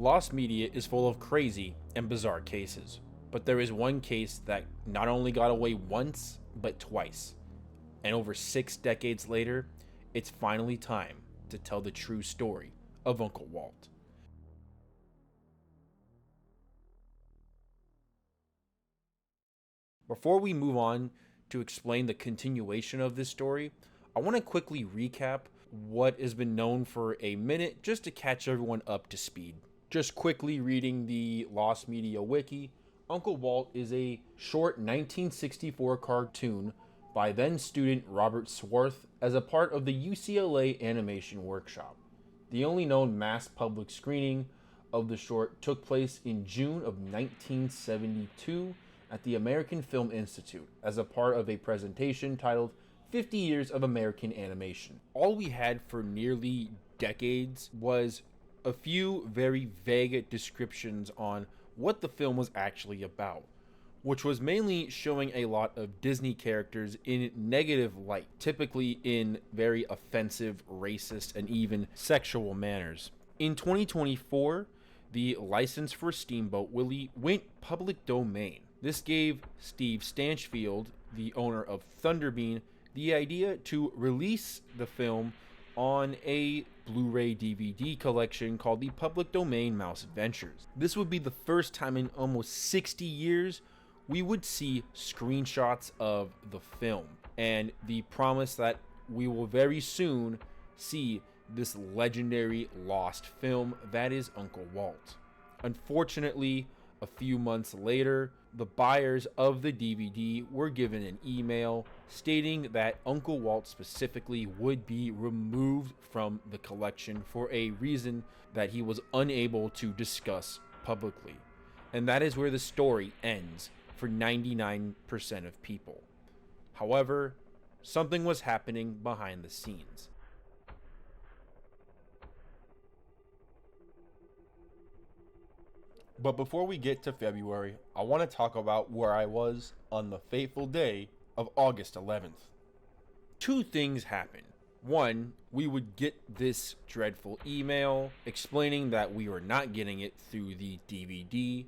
Lost media is full of crazy and bizarre cases, but there is one case that not only got away once, but twice. And over 6 decades later, it's finally time to tell the true story of Uncle Walt. Before we move on to explain the continuation of this story, I want to quickly recap what has been known for a minute just to catch everyone up to speed. Just quickly reading the Lost Media Wiki, Uncle Walt is a short 1964 cartoon by then student Robert Swarthe as a part of the UCLA Animation Workshop. The only known mass public screening of the short took place in June of 1972 at the American Film Institute as a part of a presentation titled 50 Years of American Animation. All we had for nearly decades was a few very vague descriptions on what the film was actually about, which was mainly showing a lot of Disney characters in negative light, typically in very offensive, racist, and even sexual manners. In 2024, the license for Steamboat Willie went public domain. This gave Steve Stanchfield, the owner of Thunderbean, the idea to release the film on a Blu-ray DVD collection called the Public Domain Mouse Adventures. This would be the first time in almost 60 years we would see screenshots of the film, and the promise that we will very soon see this legendary lost film that is Uncle Walt. Unfortunately, a few months later, the buyers of the DVD were given an email stating that Uncle Walt specifically would be removed from the collection for a reason that he was unable to discuss publicly. And that is where the story ends for 99% of people. However, something was happening behind the scenes. But before we get to February, I want to talk about where I was on the fateful day of August 11th. Two things happened. One, we would get this dreadful email explaining that we were not getting it through the DVD,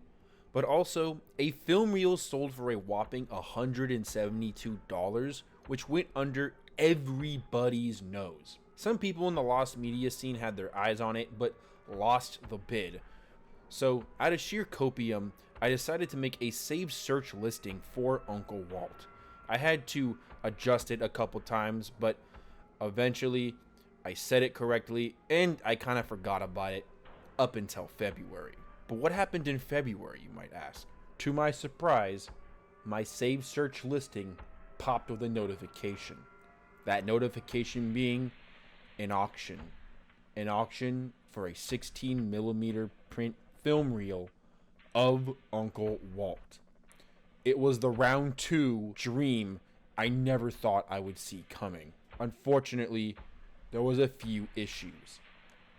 but also a film reel sold for a whopping $172, which went under everybody's nose. Some people in the lost media scene had their eyes on it, but lost the bid. So, out of sheer copium, I decided to make a saved search listing for Uncle Walt. I had to adjust it a couple times, but eventually I said it correctly, and I kind of forgot about it up until February. But what happened in February, you might ask? To my surprise, my saved search listing popped with a notification. That notification being an auction. An auction for a 16mm print film reel of Uncle Walt. It was the round 2 dream I never thought I would see coming. Unfortunately, there was a few issues.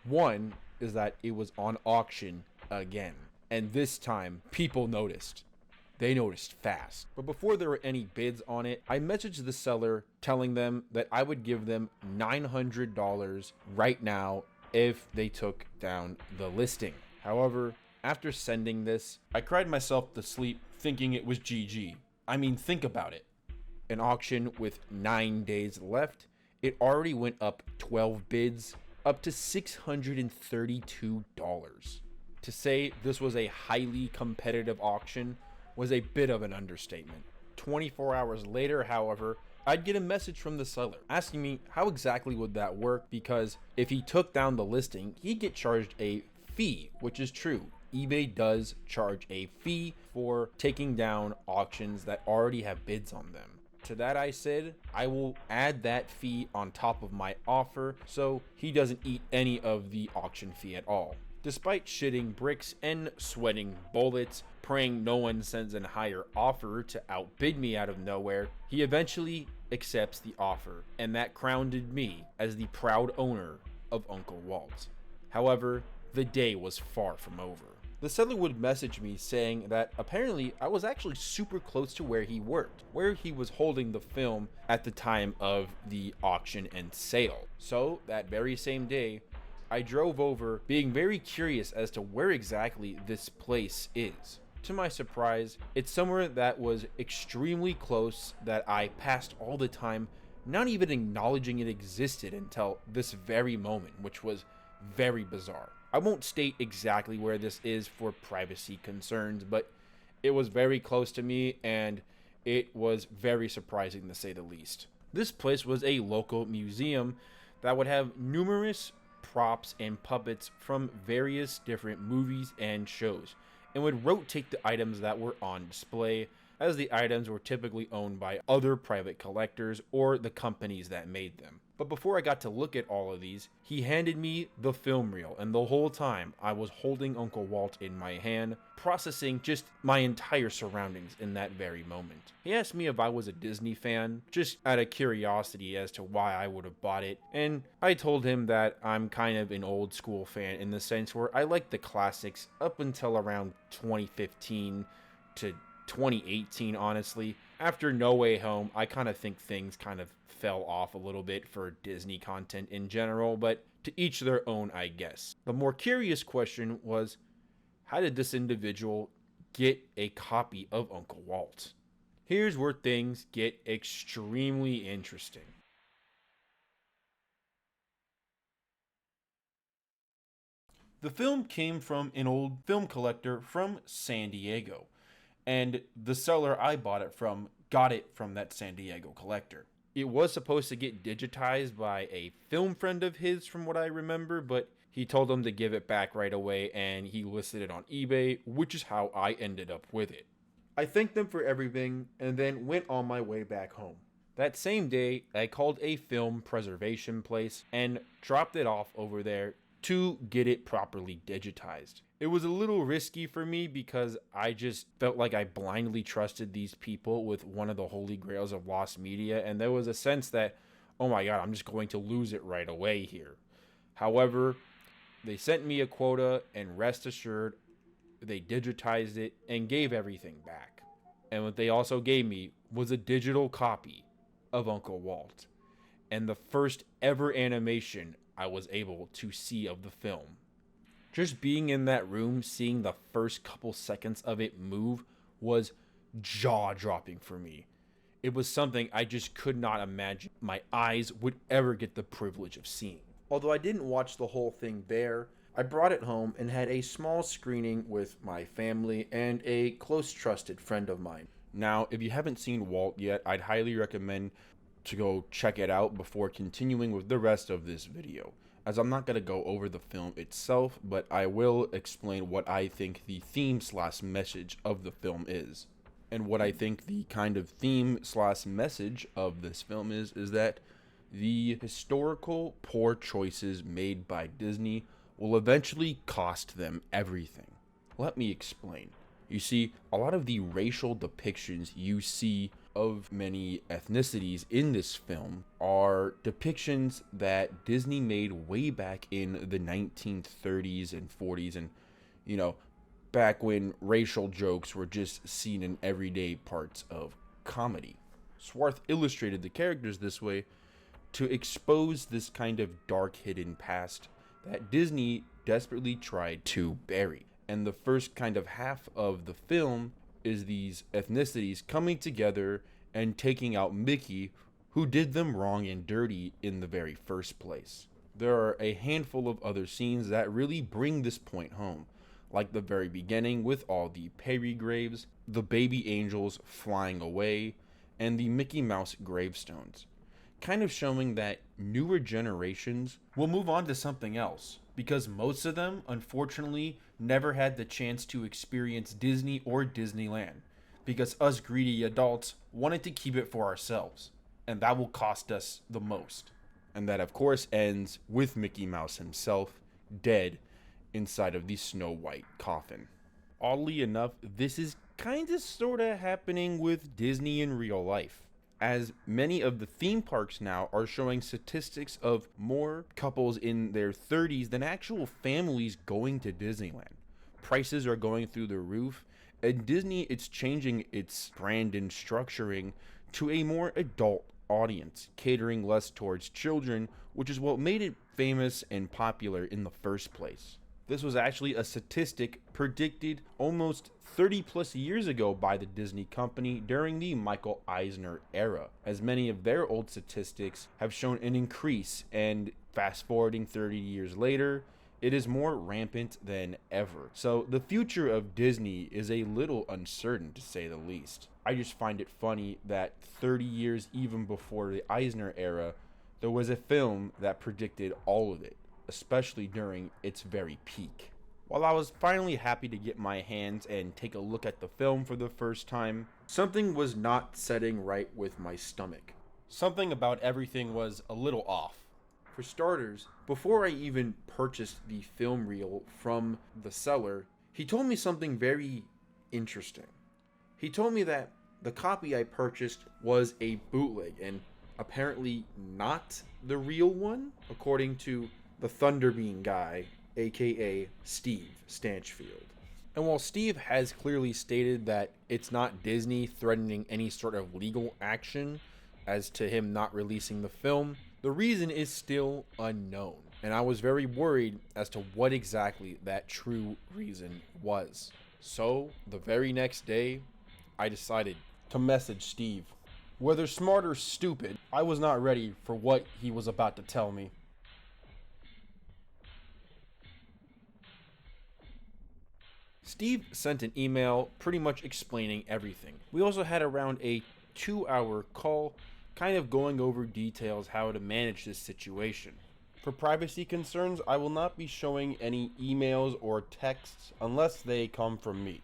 One is that it was on auction again, and this time people noticed. They noticed fast. But before there were any bids on it, I messaged the seller telling them that I would give them $900 right now if they took down the listing. However, after sending this, I cried myself to sleep thinking it was GG. I mean, think about it. An auction with 9 days left, it already went up 12 bids, up to $632. To say this was a highly competitive auction was a bit of an understatement. 24 hours later, however, I'd get a message from the seller asking me how exactly would that work, because if he took down the listing, he'd get charged a fee, which is true. eBay does charge a fee for taking down auctions that already have bids on them. To that I said, I will add that fee on top of my offer so he doesn't eat any of the auction fee at all. Despite shitting bricks and sweating bullets, praying no one sends a higher offer to outbid me out of nowhere, he eventually accepts the offer, and that crowned me as the proud owner of Uncle Walt. However, the day was far from over. The seller would message me saying that apparently I was actually super close to where he worked, where he was holding the film at the time of the auction and sale. So that very same day, I drove over, being very curious as to where exactly this place is. To my surprise, it's somewhere that was extremely close that I passed all the time, not even acknowledging it existed until this very moment, which was very bizarre. I won't state exactly where this is for privacy concerns, but it was very close to me and it was very surprising to say the least. This place was a local museum that would have numerous props and puppets from various different movies and shows, and would rotate the items that were on display, as the items were typically owned by other private collectors or the companies that made them. But before I got to look at all of these, he handed me the film reel, and the whole time I was holding Uncle Walt in my hand, processing just my entire surroundings in that very moment. He asked me if I was a Disney fan, just out of curiosity as to why I would have bought it, and I told him that I'm kind of an old school fan in the sense where I like the classics up until around 2015 to 2018, honestly. After No Way Home, I kind of think things kind of fell off a little bit for Disney content in general, but to each their own, I guess. The more curious question was, how did this individual get a copy of Uncle Walt? Here's where things get extremely interesting. The film came from an old film collector from San Diego, and the seller I bought it from got it from that San Diego collector. It was supposed to get digitized by a film friend of his from what I remember, but he told him to give it back right away and he listed it on eBay, which is how I ended up with it. I thanked them for everything and then went on my way back home. That same day, I called a film preservation place and dropped it off over there to get it properly digitized. It was a little risky for me because I just felt like I blindly trusted these people with one of the holy grails of lost media, and there was a sense that, oh my god, I'm just going to lose it right away here. However, they sent me a quota, and rest assured, they digitized it and gave everything back. And what they also gave me was a digital copy of Uncle Walt, and the first ever animation I was able to see of the film. Just being in that room, seeing the first couple seconds of it move was jaw-dropping for me. It was something I just could not imagine my eyes would ever get the privilege of seeing. Although I didn't watch the whole thing there, I brought it home and had a small screening with my family and a close trusted friend of mine. Now, if you haven't seen Walt yet, I'd highly recommend to go check it out before continuing with the rest of this video, as I'm not going to go over the film itself, but I will explain what I think the theme/message of the film is. And what I think the kind of theme/message of this film is that the historical poor choices made by Disney will eventually cost them everything. Let me explain. You see, a lot of the racial depictions you see of many ethnicities in this film are depictions that Disney made way back in the 1930s and 40s, and back when racial jokes were just seen in everyday parts of comedy. Swarthe illustrated the characters this way to expose this kind of dark hidden past that Disney desperately tried to bury. And the first kind of half of the film is these ethnicities coming together and taking out Mickey, who did them wrong and dirty in the very first place. There are a handful of other scenes that really bring this point home, like the very beginning with all the Perry graves, the baby angels flying away, and the Mickey Mouse gravestones, kind of showing that newer generations will move on to something else, because most of them, unfortunately, never had the chance to experience Disney or Disneyland, because us greedy adults wanted to keep it for ourselves, and that will cost us the most. And that, of course, ends with Mickey Mouse himself dead inside of the Snow White coffin. Oddly enough, this is kind of sort of happening with Disney in real life, as many of the theme parks now are showing statistics of more couples in their 30s than actual families going to Disneyland. Prices are going through the roof, and Disney, it's changing its brand and structuring to a more adult audience, catering less towards children, which is what made it famous and popular in the first place. This was actually a statistic predicted almost 30 plus years ago by the Disney company during the Michael Eisner era, as many of their old statistics have shown an increase, and fast forwarding 30 years later, it is more rampant than ever. So the future of Disney is a little uncertain, to say the least. I just find it funny that 30 years even before the Eisner era, there was a film that predicted all of it, especially during its very peak. While I was finally happy to get my hands and take a look at the film for the first time, something was not setting right with my stomach. Something about everything was a little off. For starters, before I even purchased the film reel from the seller, he told me something very interesting. He told me that the copy I purchased was a bootleg and apparently not the real one, according to the Thunderbeam guy, aka Steve Stanchfield. And while Steve has clearly stated that it's not Disney threatening any sort of legal action as to him not releasing the film, the reason is still unknown. And I was very worried as to what exactly that true reason was. So, the very next day, I decided to message Steve. Whether smart or stupid, I was not ready for what he was about to tell me. Steve sent an email pretty much explaining everything. We also had around a 2-hour call, kind of going over details how to manage this situation. For privacy concerns, I will not be showing any emails or texts unless they come from me.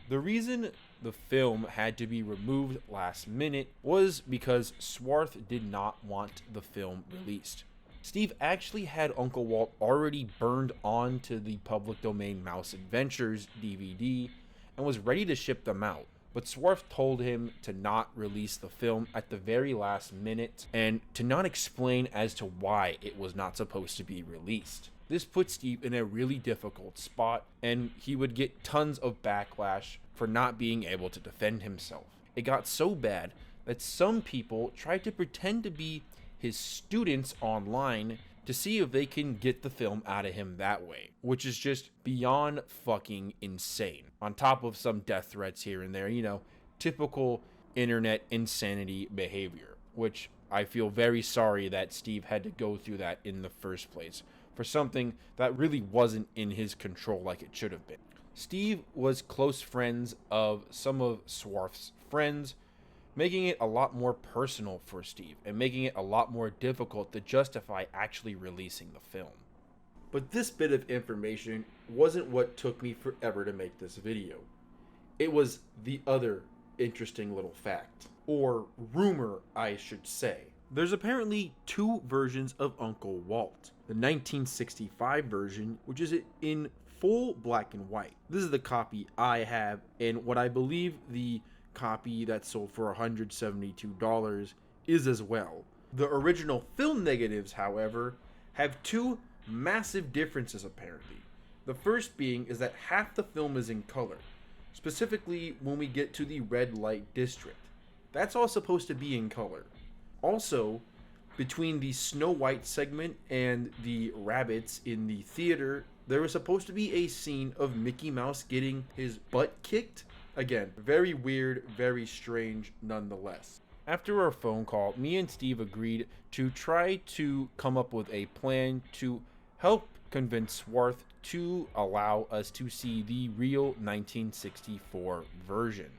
The reason the film had to be removed last minute was because Swarthe did not want the film released. Steve actually had Uncle Walt already burned onto the public domain Mouse Adventures DVD and was ready to ship them out. But Swarthe told him to not release the film at the very last minute and to not explain as to why it was not supposed to be released. This put Steve in a really difficult spot, and he would get tons of backlash for not being able to defend himself. It got so bad that some people tried to pretend to be his students online to see if they can get the film out of him that way, which is just beyond fucking insane. On top of some death threats here and there, typical internet insanity behavior, which I feel very sorry that Steve had to go through that in the first place for something that really wasn't in his control like it should have been. Steve was close friends of some of Swarthe's friends, making it a lot more personal for Steve and making it a lot more difficult to justify actually releasing the film. But this bit of information wasn't what took me forever to make this video. It was the other interesting little fact, or rumor I should say. There's apparently 2 versions of Uncle Walt. The 1965 version, which is in full black and white. This is the copy I have, and what I believe the copy that sold for $172 is as well. The original film negatives, however, have 2 massive differences apparently. The first being is that half the film is in color, specifically when we get to the red light district. That's all supposed to be in color. Also, between the Snow White segment and the rabbits in the theater, there was supposed to be a scene of Mickey Mouse getting his butt kicked. Again, very weird, very strange nonetheless. After our phone call, me and Steve agreed to try to come up with a plan to help convince Swarthe to allow us to see the real 1964 version.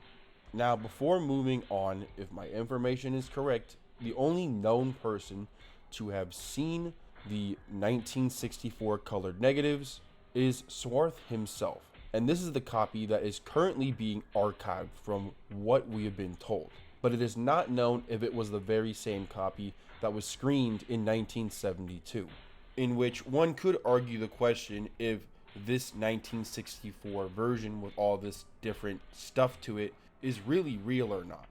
Now, before moving on, if my information is correct, the only known person to have seen the 1964 colored negatives is Swarthe himself. And this is the copy that is currently being archived from what we have been told. But it is not known if it was the very same copy that was screened in 1972. In which one could argue the question if this 1964 version with all this different stuff to it is really real or not.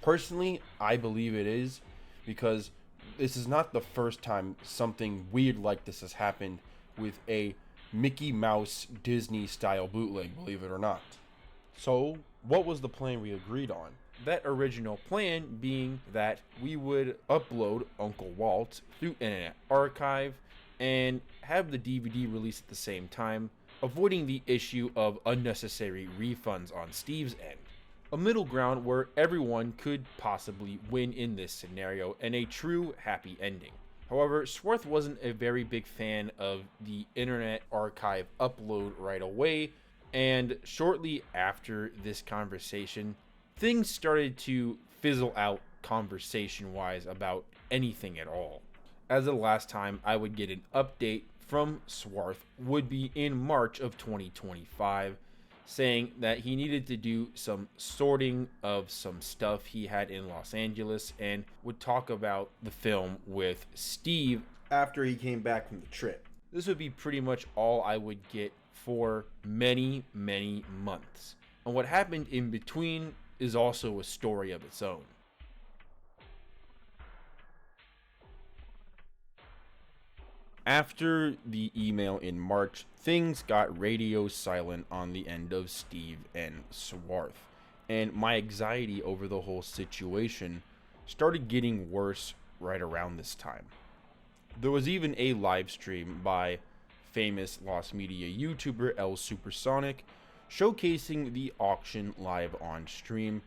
Personally, I believe it is, because this is not the first time something weird like this has happened with a Mickey Mouse Disney style bootleg, believe it or not. So, What was the plan we agreed on? That original plan being that we would upload Uncle Walt through Internet Archive and have the DVD released at the same time, avoiding the issue of unnecessary refunds on Steve's end. A middle ground where everyone could possibly win in this scenario and a true happy ending. However, Swarthe wasn't a very big fan of the Internet Archive upload right away, and shortly after this conversation, things started to fizzle out conversation-wise about anything at all. As the last time I would get an update from Swarthe would be in March of 2025, saying that he needed to do some sorting of some stuff he had in Los Angeles and would talk about the film with Steve After he came back from the trip. This would be pretty much all I would get for many, many months. And what happened in between is also a story of its own. After the email in March, things got radio silent on the end of Steve and Swarthe, and my anxiety over the whole situation started getting worse right around this time. There was even a live stream by famous Lost Media YouTuber El Supersonic showcasing the auction live on stream,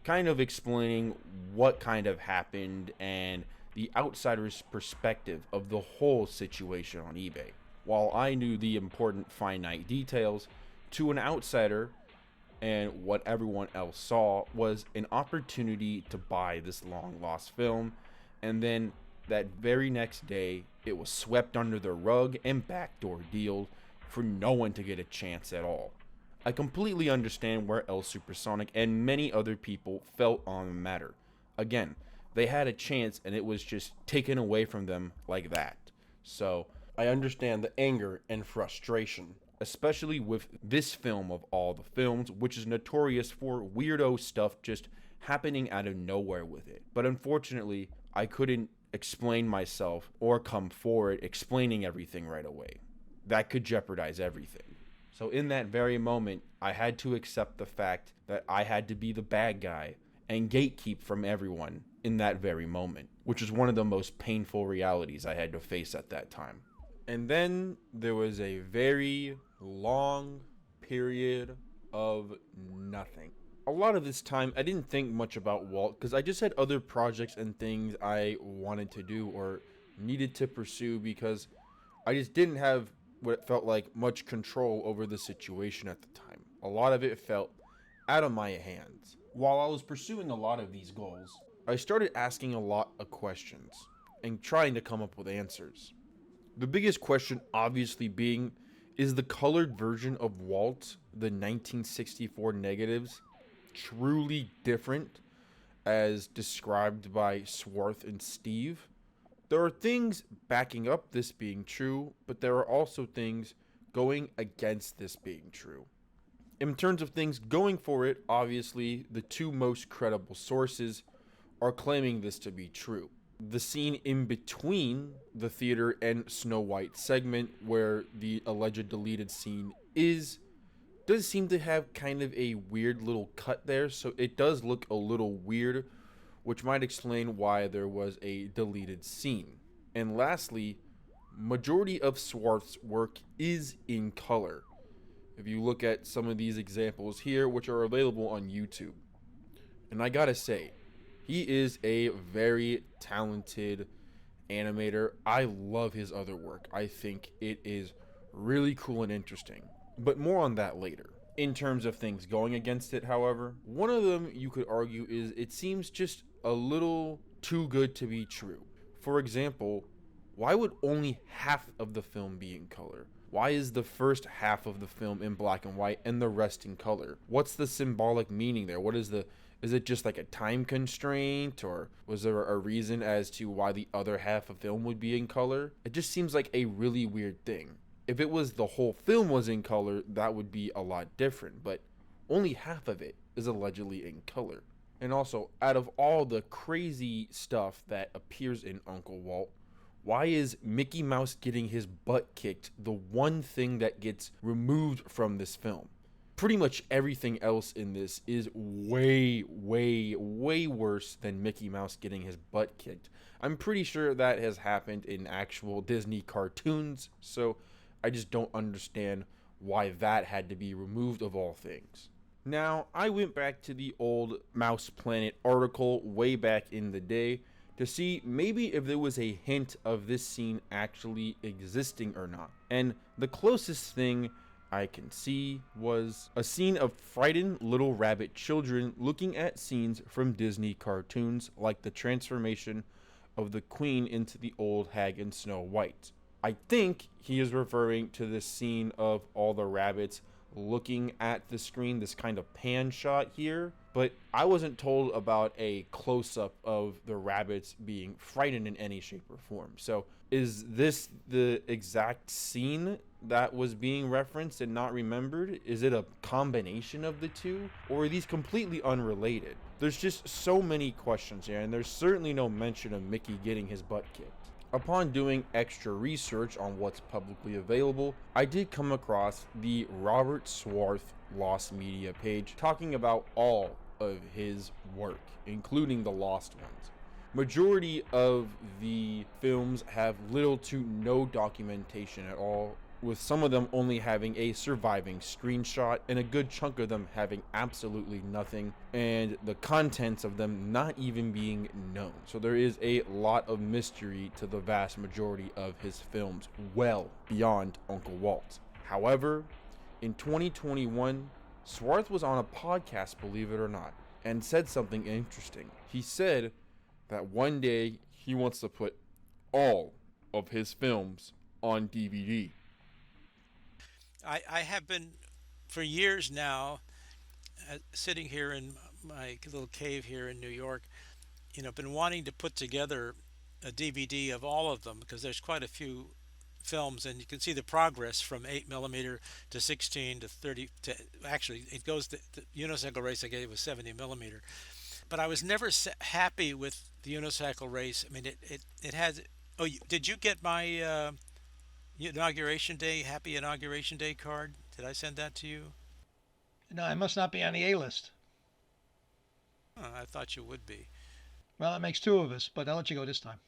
kind of explaining what kind of happened and the outsider's perspective of the whole situation on eBay. While I knew the important finite details, to an outsider and what everyone else saw was an opportunity to buy this long lost film, and then that very next day it was swept under the rug and backdoor dealed for no one to get a chance at all. I completely understand where El Supersonic and many other people felt on the matter. Again, they had a chance and it was just taken away from them like that. So I understand the anger and frustration, especially with this film of all the films, which is notorious for weirdo stuff just happening out of nowhere with it. But unfortunately, I couldn't explain myself or come forward explaining everything right away. That could jeopardize everything. So in that very moment, I had to accept the fact that I had to be the bad guy and gatekeep from everyone in that very moment, which is one of the most painful realities I had to face at that time. And then there was a very long period of nothing. A lot of this time, I didn't think much about Walt because I just had other projects and things I wanted to do or needed to pursue because I just didn't have what felt like much control over the situation at the time. A lot of it felt out of my hands. While I was pursuing a lot of these goals, I started asking a lot of questions and trying to come up with answers. The biggest question obviously being, is the colored version of Walt, the 1964 negatives, truly different as described by Swarthe and Steve? There are things backing up this being true, but there are also things going against this being true. In terms of things going for it, obviously the two most credible sources are claiming this to be true. The scene in between the theater and Snow White segment where the alleged deleted scene does seem to have kind of a weird little cut there, so it does look a little weird, which might explain why there was a deleted scene. And lastly, majority of Swarthe's work is in color. If you look at some of these examples here, which are available on YouTube. And I gotta say, he is a very talented animator. I love his other work. I think it is really cool and interesting. But more on that later. In terms of things going against it, however, one of them you could argue is it seems just a little too good to be true. For example, why would only half of the film be in color? Why is the first half of the film in black and white and the rest in color? What's the symbolic meaning there? Is it just like a time constraint, or was there a reason as to why the other half of film would be in color? It just seems like a really weird thing. If it was the whole film was in color, that would be a lot different, but only half of it is allegedly in color. And also, out of all the crazy stuff that appears in Uncle Walt, why is Mickey Mouse getting his butt kicked the one thing that gets removed from this film? pretty much everything else in this is way, way, way worse than Mickey Mouse getting his butt kicked. I'm pretty sure that has happened in actual Disney cartoons, so I just don't understand why that had to be removed of all things. Now, I went back to the old MousePlanet article way back in the day to see maybe if there was a hint of this scene actually existing or not. And the closest thing I can see was a scene of frightened little rabbit children looking at scenes from Disney cartoons like the transformation of the Queen into the old hag in Snow White. I think he is referring to this scene of all the rabbits looking at the screen, this kind of pan shot here, but I wasn't told about a close-up of the rabbits being frightened in any shape or form. So is this the exact scene that was being referenced and not remembered? Is it a combination of the two, or are these completely unrelated? There's just so many questions here, and there's certainly no mention of Mickey getting his butt kicked. Upon doing extra research on what's publicly available, I did come across the Robert Swarthe Lost Media page talking about all of his work, including the lost ones. Majority of the films have little to no documentation at all, with some of them only having a surviving screenshot and a good chunk of them having absolutely nothing, and the contents of them not even being known. So there is a lot of mystery to the vast majority of his films, well beyond Uncle Walt. However, in 2021, Swarthe was on a podcast, believe it or not, and said something interesting. He said that one day he wants to put all of his films on DVD. I have been for years now sitting here in my little cave here in New York, been wanting to put together a DVD of all of them because there's quite a few films, and you can see the progress from 8mm to 16 to 30 to actually it goes the unicycle race I gave was 70mm, but I was never happy with the unicycle race. I mean it has. Oh, did you get my inauguration day, happy inauguration day card? Did I send that to you? No, I must not be on the A list. Oh, I thought you would be. Well, it makes two of us, but I'll let you go this time.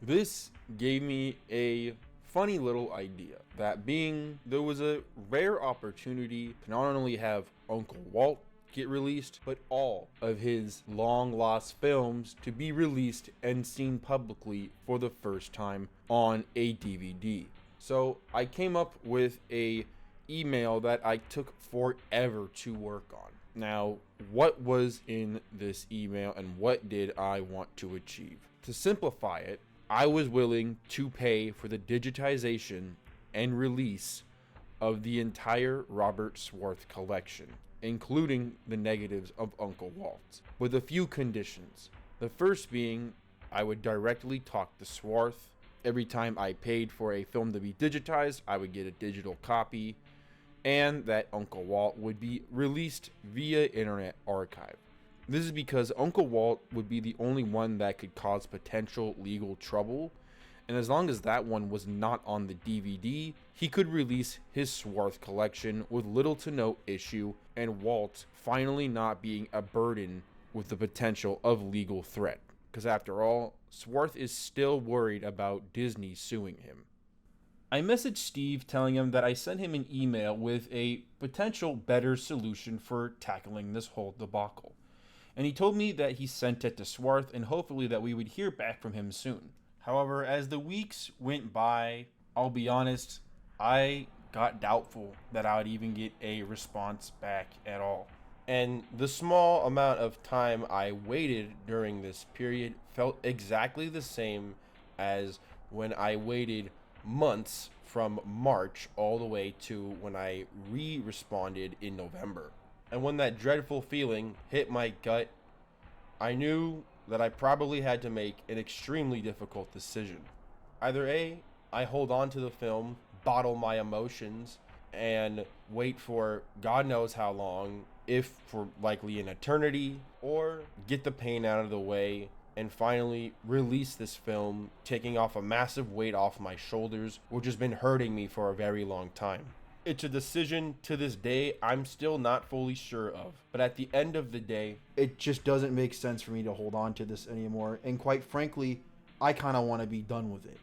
This gave me a funny little idea, that being there was a rare opportunity to not only have Uncle Walt get released, but all of his long lost films to be released and seen publicly for the first time on a DVD. So I came up with a email that I took forever to work on. Now, what was in this email and what did I want to achieve? To simplify it, I was willing to pay for the digitization and release of the entire Robert Swarthe collection, including the negatives of Uncle Walt, with a few conditions. The first being, I would directly talk to Swarthe. Every time I paid for a film to be digitized, I would get a digital copy, and that Uncle Walt would be released via Internet Archive. This is because Uncle Walt would be the only one that could cause potential legal trouble, and as long as that one was not on the DVD, he could release his Swarthe collection with little to no issue, and Walt finally not being a burden with the potential of legal threat. Because after all, Swarthe is still worried about Disney suing him. I messaged Steve telling him that I sent him an email with a potential better solution for tackling this whole debacle. And he told me that he sent it to Swarthe and hopefully that we would hear back from him soon. However, as the weeks went by, I'll be honest, I got doubtful that I would even get a response back at all. And the small amount of time I waited during this period felt exactly the same as when I waited months from March all the way to when I responded in November. And when that dreadful feeling hit my gut, I knew that I probably had to make an extremely difficult decision. Either A, I hold on to the film, bottle my emotions, and wait for God knows how long, if for likely an eternity, or get the pain out of the way and finally release this film, taking off a massive weight off my shoulders, which has been hurting me for a very long time. It's a decision to this day I'm still not fully sure of. But at the end of the day, It just doesn't make sense for me to hold on to this anymore. And quite frankly, I kind of want to be done with it.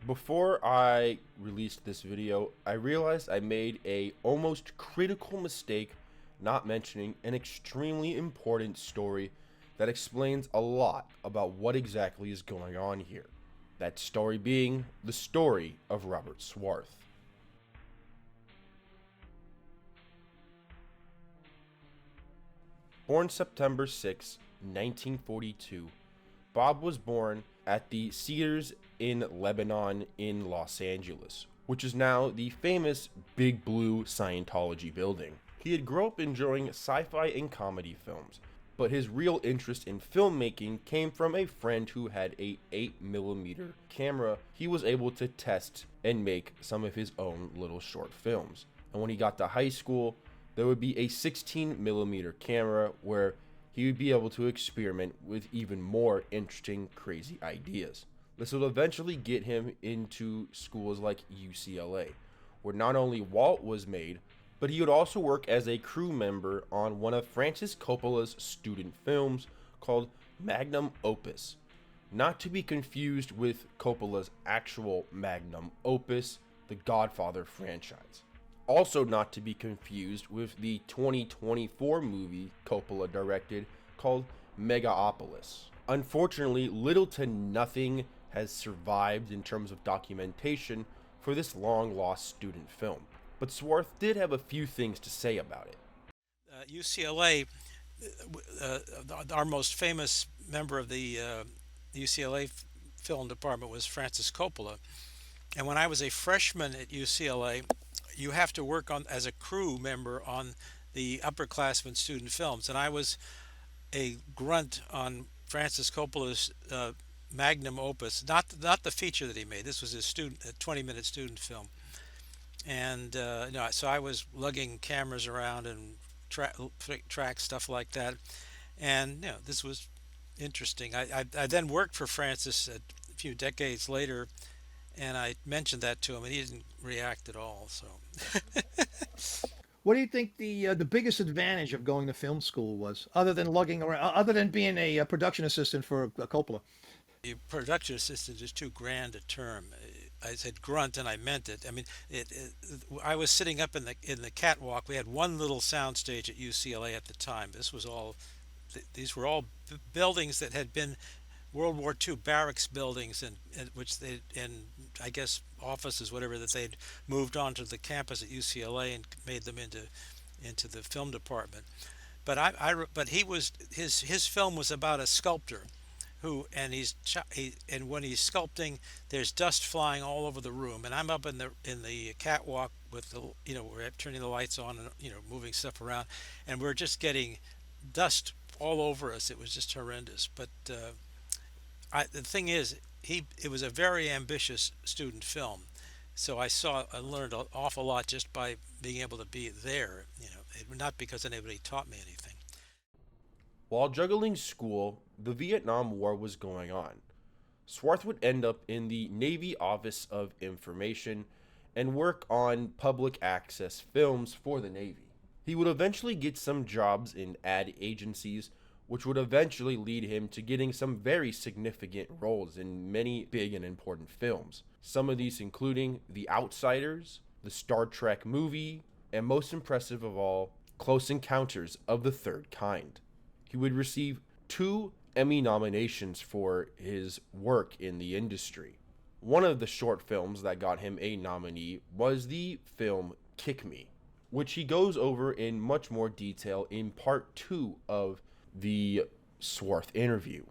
before I released this video, I realized I made a almost critical mistake not mentioning an extremely important story that explains a lot about what exactly is going on here. That story being the story of Robert Swarthe. Born September 6, 1942, Bob was born at the Cedars in Lebanon in Los Angeles, which is now the famous Big Blue Scientology building. He had grown up enjoying sci-fi and comedy films, but his real interest in filmmaking came from a friend who had a 8mm camera he was able to test and make some of his own little short films. And when he got to high school, there would be a 16mm camera where he would be able to experiment with even more interesting, crazy ideas. This would eventually get him into schools like UCLA, where not only Walt was made, but he would also work as a crew member on one of Francis Coppola's student films called Magnum Opus, not to be confused with Coppola's actual magnum opus, the Godfather franchise. Also not to be confused with the 2024 movie Coppola directed called Megaopolis. Unfortunately, little to nothing has survived in terms of documentation for this long-lost student film. But Swarthe did have a few things to say about it. UCLA, our most famous member of the UCLA film department was Francis Coppola. And when I was a freshman at UCLA, you have to work on as a crew member on the upperclassmen student films. And I was a grunt on Francis Coppola's magnum opus, not the feature that he made. This was his student, a 20-minute student film. And so I was lugging cameras around and track stuff like that. And this was interesting. I then worked for Francis a few decades later, and I mentioned that to him, and he didn't react at all. So, What do you think the biggest advantage of going to film school was, other than lugging around, other than being a production assistant for Coppola? the production assistant is too grand a term. I said grunt, and I meant it. I mean, I was sitting up in the catwalk. We had one little soundstage at UCLA at the time. This was all. These were all buildings that had been World War II barracks buildings, and which they and I guess offices, whatever, that they'd moved onto the campus at UCLA and made them into the film department. But he was his film was about a sculptor and when he's sculpting, there's dust flying all over the room, and I'm up in the catwalk with we're turning the lights on and moving stuff around, and we're just getting dust all over us. It was just horrendous. But the thing is, it was a very ambitious student film, so I learned an awful lot just by being able to be there. Not because anybody taught me anything. While juggling school, the Vietnam War was going on. Swarthe would end up in the Navy Office of Information and work on public access films for the Navy. He would eventually get some jobs in ad agencies, which would eventually lead him to getting some very significant roles in many big and important films. Some of these including The Outsiders, the Star Trek movie, and most impressive of all, Close Encounters of the Third Kind. He would receive 2 Emmy nominations for his work in the industry. One of the short films that got him a nominee was the film Kick Me, which he goes over in much more detail in part 2 of the Swarthe interview.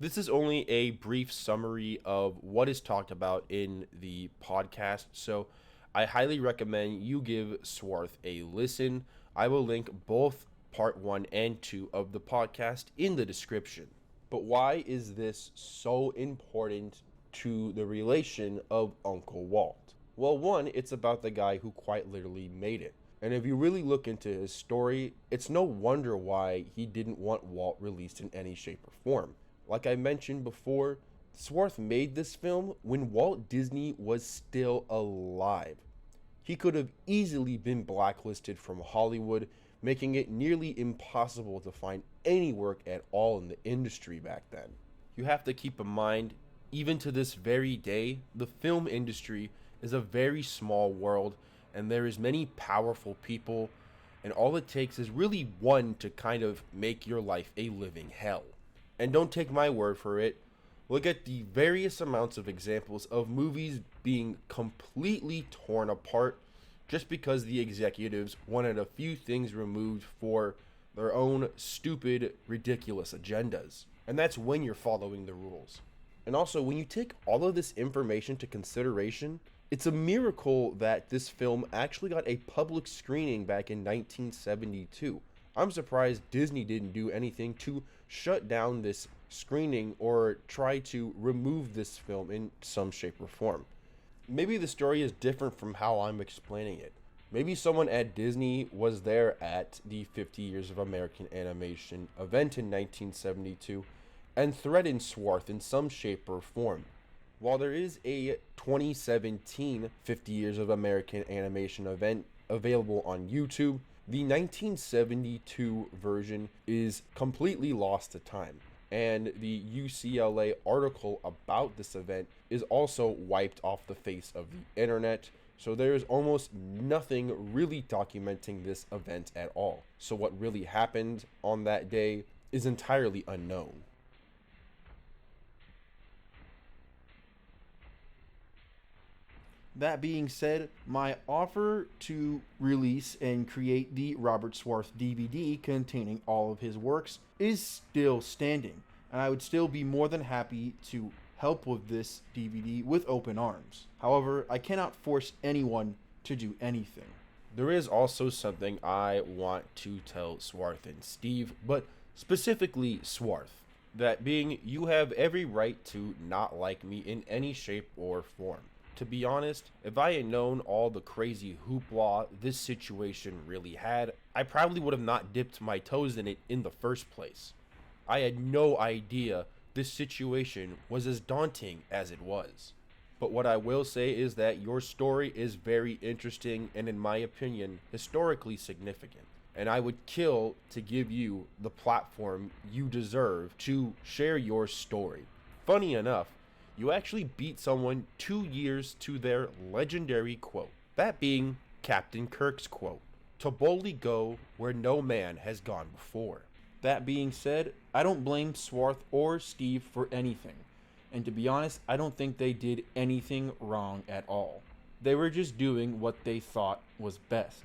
This is only a brief summary of what is talked about in the podcast, so I highly recommend you give Swarthe a listen. I will link both part 1 and 2 of the podcast in the description. But why is this so important to the relation of Uncle Walt? Well, one, it's about the guy who quite literally made it. And if you really look into his story, it's no wonder why he didn't want Walt released in any shape or form. Like I mentioned before, Swarthe made this film when Walt Disney was still alive. he could have easily been blacklisted from Hollywood, making it nearly impossible to find any work at all in the industry back then. You have to keep in mind, even to this very day, the film industry is a very small world, and there is many powerful people, and all it takes is really one to kind of make your life a living hell. And don't take my word for it, look at the various amounts of examples of movies being completely torn apart just because the executives wanted a few things removed for their own stupid, ridiculous agendas. And that's when you're following the rules. And also, when you take all of this information to consideration, it's a miracle that this film actually got a public screening back in 1972. I'm surprised Disney didn't do anything to shut down this screening or try to remove this film in some shape or form. Maybe the story is different from how I'm explaining it. Maybe someone at Disney was there at the 50 Years of American Animation event in 1972 and threatened Swarthe in some shape or form. While there is a 2017 50 Years of American Animation event available on YouTube, the 1972 version is completely lost to time, and the UCLA article about this event is also wiped off the face of the internet, so there is almost nothing really documenting this event at all. So what really happened on that day is entirely unknown. That being said, my offer to release and create the Robert Swarthe DVD containing all of his works is still standing, and I would still be more than happy to help with this DVD with open arms. However, I cannot force anyone to do anything. There is also something I want to tell Swarthe and Steve, but specifically Swarthe. That being, you have every right to not like me in any shape or form. To be honest, if I had known all the crazy hoopla this situation really had, I probably would have not dipped my toes in it in the first place. I had no idea this situation was as daunting as it was. But what I will say is that your story is very interesting and, in my opinion, historically significant. And I would kill to give you the platform you deserve to share your story. Funny enough, you actually beat someone 2 years to their legendary quote. That being Captain Kirk's quote, "To boldly go where no man has gone before." That being said, I don't blame Swarthe or Steve for anything. And to be honest, I don't think they did anything wrong at all. They were just doing what they thought was best.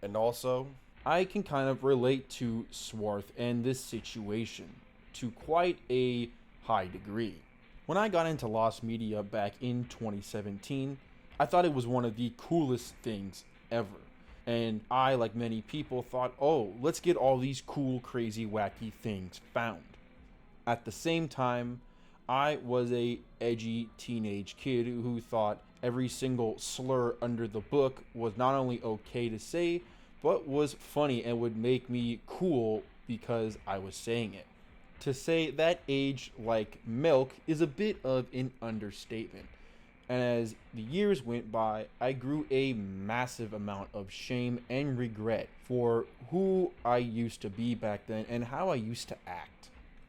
And also, I can kind of relate to Swarthe and this situation to quite a high degree. When I got into Lost Media back in 2017, I thought it was one of the coolest things ever. And I, like many people, thought, oh, let's get all these cool, crazy, wacky things found. At the same time, I was a edgy teenage kid who thought every single slur under the book was not only okay to say, but was funny and would make me cool because I was saying it. To say that aged like milk is a bit of an understatement. And as the years went by, I grew a massive amount of shame and regret for who I used to be back then and how I used to act.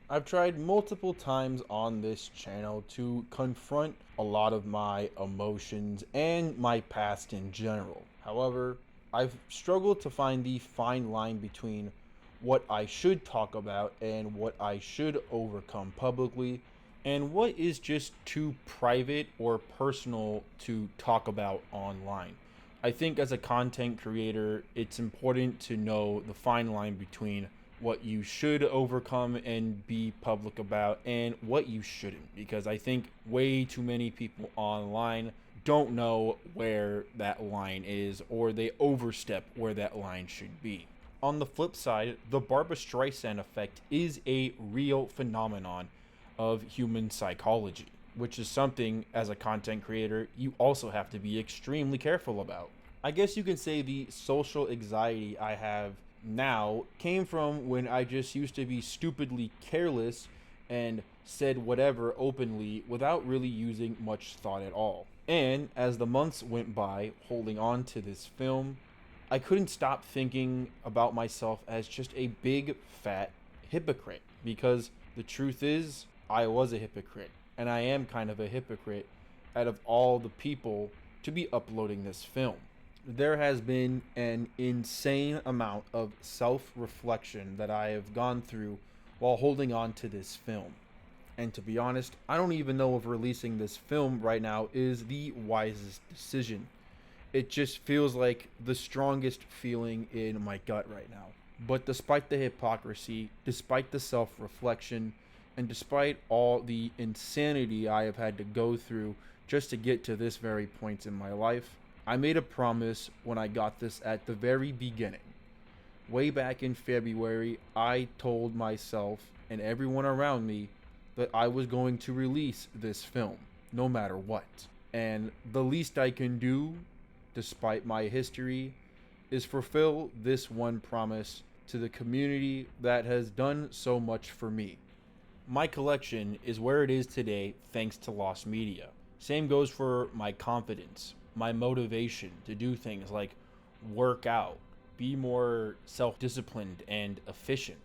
I've tried multiple times on this channel to confront a lot of my emotions and my past in general. However, I've struggled to find the fine line between what I should talk about and what I should overcome publicly, and what is just too private or personal to talk about online. I think as a content creator, it's important to know the fine line between what you should overcome and be public about and what you shouldn't, because I think way too many people online don't know where that line is, or they overstep where that line should be. On the flip side, the Barbra Streisand effect is a real phenomenon of human psychology, which is something as a content creator you also have to be extremely careful about. I guess you can say the social anxiety I have now came from when I just used to be stupidly careless and said whatever openly without really using much thought at all. And as the months went by holding on to this film, I couldn't stop thinking about myself as just a big fat hypocrite, because the truth is I was a hypocrite, and I am kind of a hypocrite out of all the people to be uploading this film. There has been an insane amount of self-reflection that I have gone through while holding on to this film. And to be honest, I don't even know if releasing this film right now is the wisest decision. It just feels like the strongest feeling in my gut right now. But despite the hypocrisy, despite the self-reflection, and despite all the insanity I have had to go through just to get to this very point in my life, I made a promise when I got this at the very beginning. Way back in February, I told myself and everyone around me that I was going to release this film, no matter what. And the least I can do, despite my history, is fulfill this one promise to the community that has done so much for me. My collection is where it is today thanks to Lost Media. Same goes for my confidence, my motivation to do things like work out, be more self-disciplined and efficient.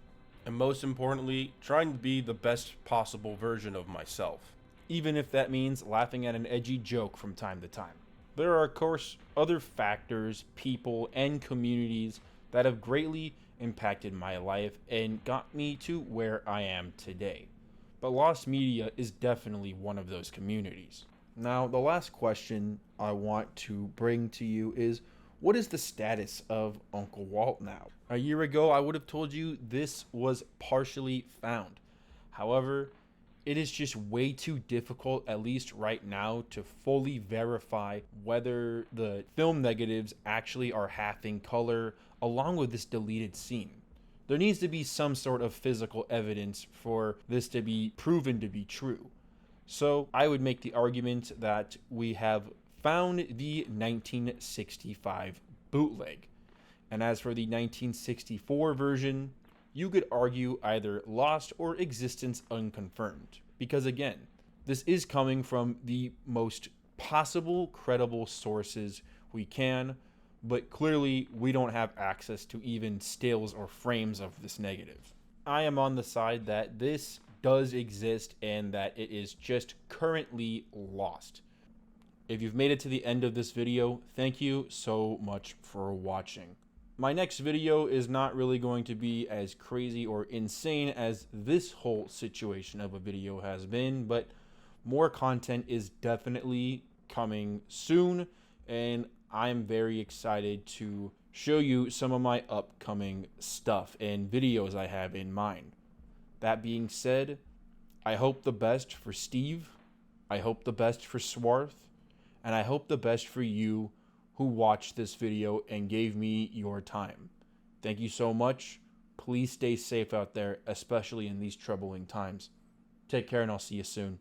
And most importantly, trying to be the best possible version of myself. Even if that means laughing at an edgy joke from time to time. There are, of course, other factors, people, and communities that have greatly impacted my life and got me to where I am today. But Lost Media is definitely one of those communities. Now, the last question I want to bring to you is, what is the status of Uncle Walt now? A year ago, I would have told you this was partially found. However, it is just way too difficult, at least right now, to fully verify whether the film negatives actually are half in color along with this deleted scene. There needs to be some sort of physical evidence for this to be proven to be true. So I would make the argument that we have found the 1965 bootleg. And as for the 1964 version, you could argue either lost or existence unconfirmed. Because again, this is coming from the most possible credible sources we can, but clearly we don't have access to even stills or frames of this negative. I am on the side that this does exist and that it is just currently lost. If you've made it to the end of this video, thank you so much for watching. My next video is not really going to be as crazy or insane as this whole situation of a video has been, but more content is definitely coming soon, and I'm very excited to show you some of my upcoming stuff and videos I have in mind. That being said, I hope the best for Steve, I hope the best for Swarthe, and I hope the best for you who watched this video and gave me your time. Thank you so much. Please stay safe out there, especially in these troubling times. Take care, and I'll see you soon.